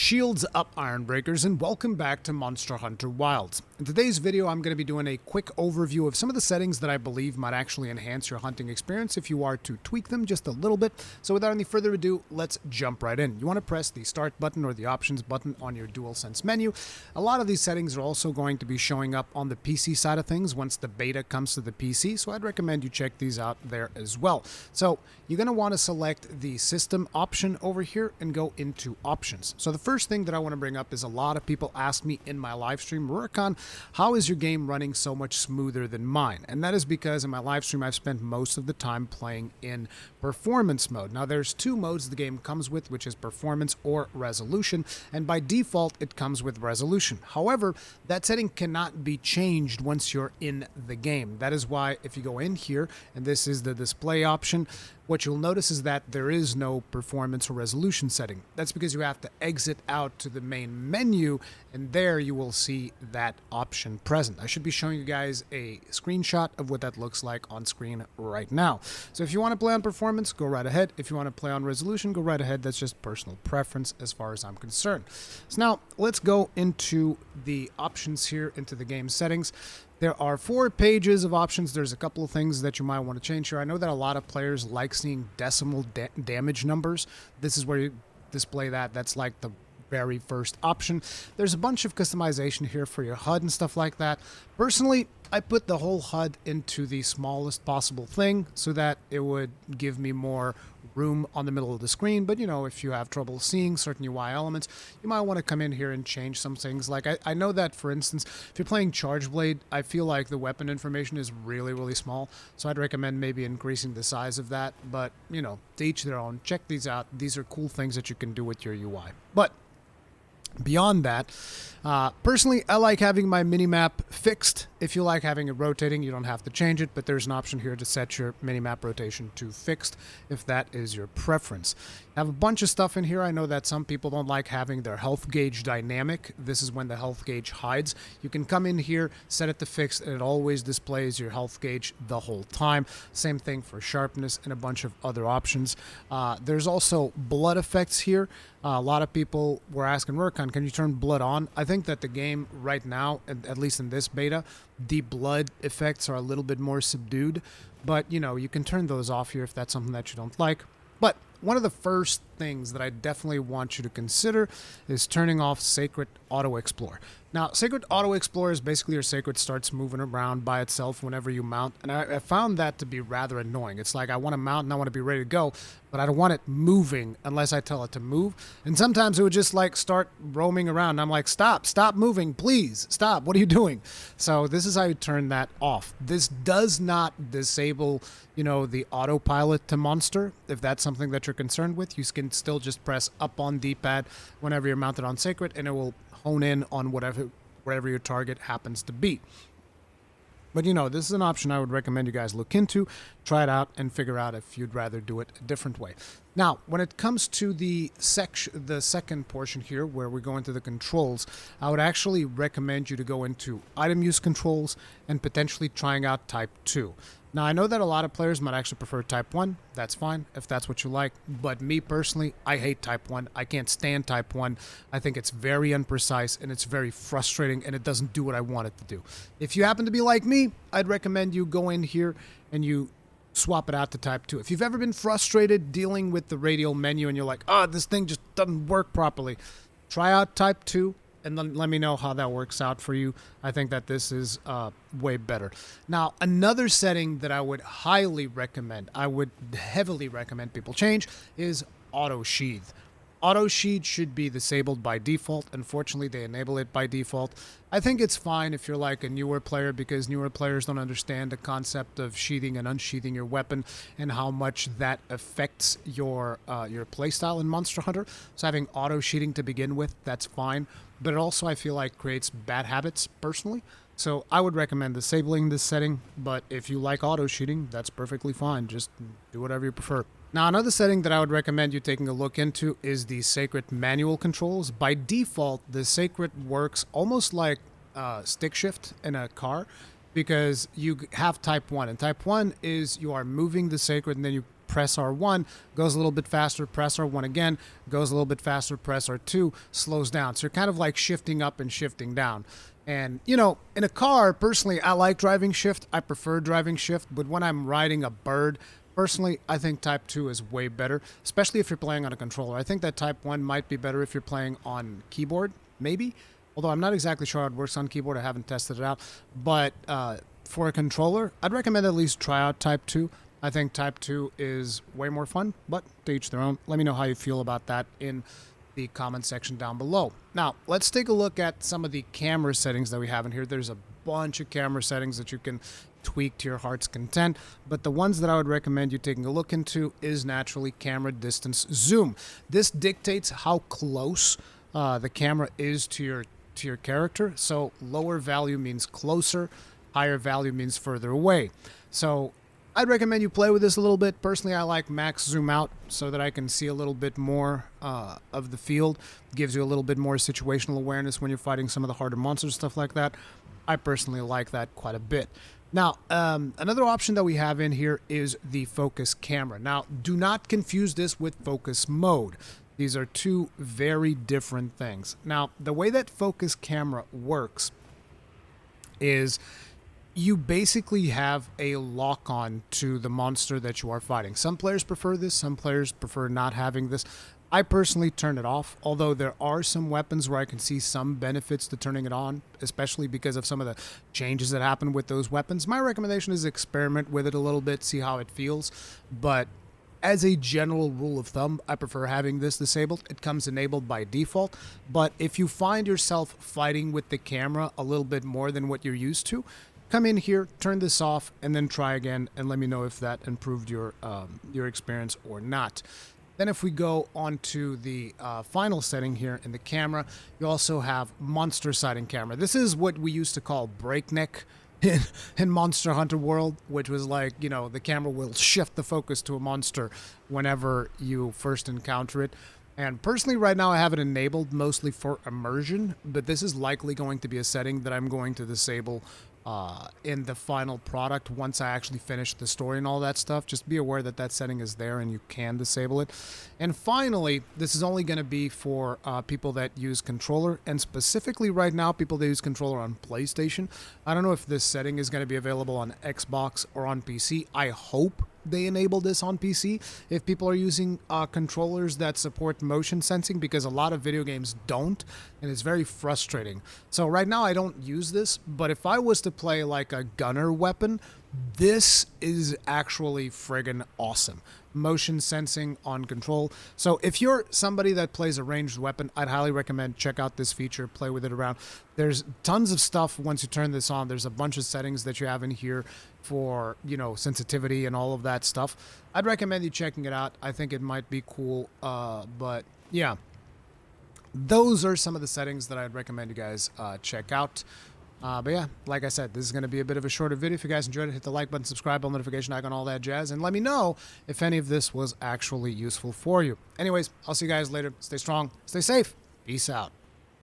Shields up, Ironbreakers, and welcome back to Monster Hunter Wilds. In today's video, I'm going to be doing a quick overview of some of the settings that I believe might actually enhance your hunting experience if you are to tweak them just a little bit. So without any further ado, let's jump right in. You want to press the Start button or the Options button on your DualSense menu. A lot of these settings are also going to be showing up on the PC side of things once the beta comes to the PC, so I'd recommend you check these out there as well. So you're going to want to select the System option over here and go into Options. So the first thing that I want to bring up is a lot of people ask me in my live stream, Rurikhan, how is your game running so much smoother than mine? And that is because in my live stream I've spent most of the time playing in performance mode. Now there's two modes the game comes with, which is performance or resolution, and by default it comes with resolution. However, that setting cannot be changed once you're in the game. That is why if you go in here, and this is the display option, what you'll notice is that there is no performance or resolution setting. That's because you have to exit out to the main menu, and there you will see that option present. I should be showing you guys a screenshot of what that looks like on screen right now. So if you want to play on performance, go right ahead. If you want to play on resolution, go right ahead. That's just personal preference as far as I'm concerned. So now let's go into the options here, into the game settings. There are 4 pages of options. There's a couple of things that you might want to change here. I know that a lot of players like seeing decimal damage numbers. This is where you display that. That's like the very first option. There's a bunch of customization here for your HUD and stuff like that. Personally, I put the whole HUD into the smallest possible thing so that it would give me more room on the middle of the screen. But you know, if you have trouble seeing certain UI elements, you might want to come in here and change some things. Like I know that, for instance, if you're playing Charge Blade, I feel like the weapon information is really small, so I'd recommend maybe increasing the size of that. But you know, to each their own. Check these out. These are cool things that you can do with your UI. But beyond that, personally, I like having my minimap fixed. If you like having it rotating, you don't have to change it, but there's an option here to set your minimap rotation to fixed if that is your preference. I have a bunch of stuff in here. I know that some people don't like having their health gauge dynamic. This is when the health gauge hides. You can come in here, set it to fixed, and it always displays your health gauge the whole time. Same thing for sharpness and a bunch of other options. There's also blood effects here. A lot of people were asking, Rurikhan, can you turn blood on? I think that the game right now, at least in this beta, the blood effects are a little bit more subdued. But, you know, you can turn those off here if that's something that you don't like. But one of the first things that I definitely want you to consider is turning off Sacred Auto Explore. Now, Sacred Auto Explore is basically your Sacred starts moving around by itself whenever you mount, and I found that to be rather annoying. It's like I want to mount and I want to be ready to go, but I don't want it moving unless I tell it to move. And sometimes it would just like start roaming around, and I'm like, stop moving, please, stop, what are you doing? So this is how you turn that off. This does not disable, you know, the autopilot to monster. If that's something that you're concerned with, you can still just press up on D-pad whenever you're mounted on Sacred, and it will hone in on wherever your target happens to be. But you know, this is an option I would recommend you guys look into, try it out, and figure out if you'd rather do it a different way. Now, when it comes to the second portion here, where we go into the controls, I would actually recommend you to go into item use controls and potentially trying out Type 2. Now, I know that a lot of players might actually prefer Type 1. That's fine if that's what you like. But me personally, I hate Type 1. I can't stand Type 1. I think it's very imprecise and it's very frustrating and it doesn't do what I want it to do. If you happen to be like me, I'd recommend you go in here and you swap it out to Type 2. If you've ever been frustrated dealing with the radial menu and you're like, this thing just doesn't work properly, try out Type 2. And then let me know how that works out for you. I think that this is way better. Now, another setting that I would highly recommend, I would heavily recommend people change, is Auto Sheath. Auto Sheath should be disabled by default. Unfortunately, they enable it by default. I think it's fine if you're like a newer player, because newer players don't understand the concept of sheathing and unsheathing your weapon and how much that affects your playstyle in Monster Hunter. So having auto sheathing to begin with, that's fine. But it also, I feel like, creates bad habits personally. So I would recommend disabling this setting. But if you like auto sheathing, that's perfectly fine. Just do whatever you prefer. Now, another setting that I would recommend you taking a look into is the Sacred manual controls. By default, the Sacred works almost like stick shift in a car, because you have Type 1. And Type 1 is you are moving the Sacred and then you press R1, goes a little bit faster, press R1 again, goes a little bit faster, press R2, slows down. So you're kind of like shifting up and shifting down. And, you know, in a car, personally, I like driving shift. I prefer driving shift, but when I'm riding a bird, personally, I think Type 2 is way better, especially if you're playing on a controller. I think that Type 1 might be better if you're playing on keyboard, maybe. Although I'm not exactly sure how it works on keyboard. I haven't tested it out. But for a controller, I'd recommend at least try out Type 2. I think Type 2 is way more fun, but to each their own. Let me know how you feel about that in the comment section down below. Now, let's take a look at some of the camera settings that we have in here. There's a bunch of camera settings that you can tweak to your heart's content, but the ones that I would recommend you taking a look into is naturally camera distance zoom. This dictates how close the camera is to your character. So lower value means closer, higher value means further away. So I'd recommend you play with this a little bit. Personally, I like max zoom out so that I can see a little bit more of the field. Gives you a little bit more situational awareness when you're fighting some of the harder monsters, stuff like that. I personally like that quite a bit. Now, another option that we have in here is the focus camera. Now, do not confuse this with focus mode. These are two very different things. Now, the way that focus camera works is you basically have a lock-on to the monster that you are fighting. Some players prefer this, some players prefer not having this. I personally turn it off, although there are some weapons where I can see some benefits to turning it on, especially because of some of the changes that happen with those weapons. My recommendation is experiment with it a little bit, see how it feels, but as a general rule of thumb, I prefer having this disabled. It comes enabled by default, but if you find yourself fighting with the camera a little bit more than what you're used to, come in here, turn this off, and then try again, and let me know if that improved your experience or not. Then if we go on to the final setting here in the camera, you also have monster sighting camera. This is what we used to call breakneck in Monster Hunter World, which was like, you know, the camera will shift the focus to a monster whenever you first encounter it. And personally, right now I have it enabled mostly for immersion, but this is likely going to be a setting that I'm going to disable in the final product once I actually finish the story and all that stuff. Just be aware that that setting is there and you can disable it. And finally, this is only going to be for people that use controller, and specifically right now people that use controller on PlayStation. I don't know if this setting is going to be available on Xbox or on PC. I hope they enable this on PC if people are using controllers that support motion sensing, because a lot of video games don't, and it's very frustrating. So right now I don't use this, but if I was to play like a gunner weapon, this is actually friggin' awesome. Motion sensing on control. So if you're somebody that plays a ranged weapon, I'd highly recommend check out this feature, play with it around. There's tons of stuff once you turn this on. There's a bunch of settings that you have in here for, you know, sensitivity and all of that stuff. I'd recommend you checking it out. I think it might be cool. But yeah, those are some of the settings that I'd recommend you guys check out. But yeah, like I said, this is going to be a bit of a shorter video. If you guys enjoyed it, hit the like button, subscribe, bell notification icon, all that jazz, and let me know if any of this was actually useful for you. Anyways, I'll see you guys later. Stay strong, stay safe. Peace out.